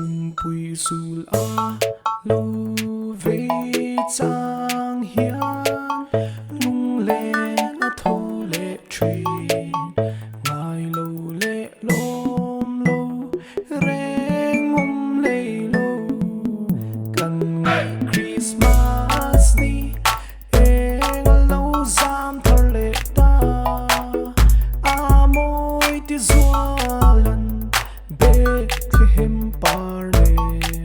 hùng bùi dù a lâu về trang hiến lung lệ nó thô lệ trì ngài lâu lệ lôm lâu rê ngum lệ lâu cần ngày Christmas đi em lâu giam thơ lệ ta a môi tí dua lần Bethlehem Parem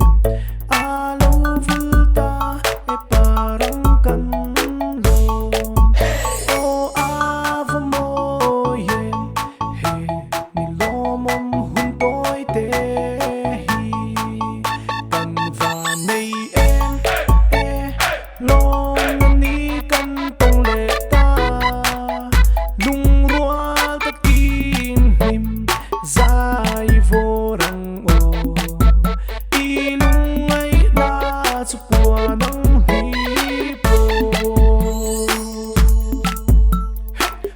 Alo vulta e parang kanlom O ava moyem he nilomom huntoy tehi Kan vanay long ni kan tong leta Lung rual takin him zai vorang o ilung ay natsupua ng hipo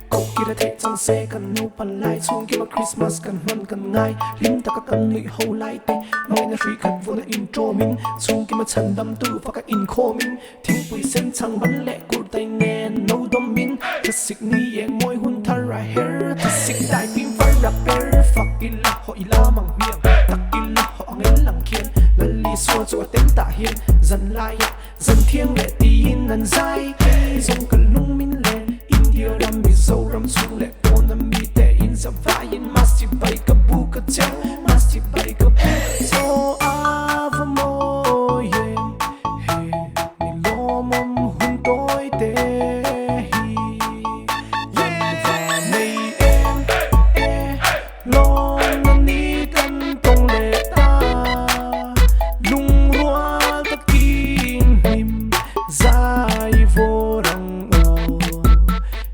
Kau kira thế trong xe cần nấu pan lại xuống kia mà Christmas cần huân cần ngay lim ta các cần lụy hậu lại tê nói na suy khẩn vô na intro min xuống kia mà chân đâm tu và các in khô min thiên bùi sen chẳng bắn lẹ của tay nghe nấu đom min thật xịt ni yang môi hun thar ra hair thật xịt đại phim phải rapper fucking la họ ila mang miệng tắc ila họ nghe lằng kiên lần li xua cho tên tạ hiền dần lại dần thiên lệ tin nần dai cây giống cần lung min lên India ram mi dâu ram xuống lệ cô nam mi tệ in dập vai in masti bay cả bu cả chân masti bay cả bu so ava moyem he ni lo mom hun toy te hi và nay em lo ni kan tong lệ ta lung rua ta kin him zai vorang o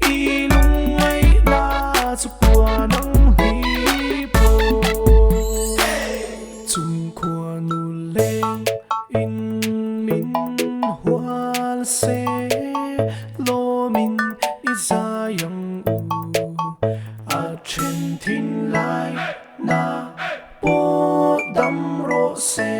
ilung ay na supua ng hipo chung kwa nu leng in min hual se lo min izayang u a chen tin lai na po dam ro se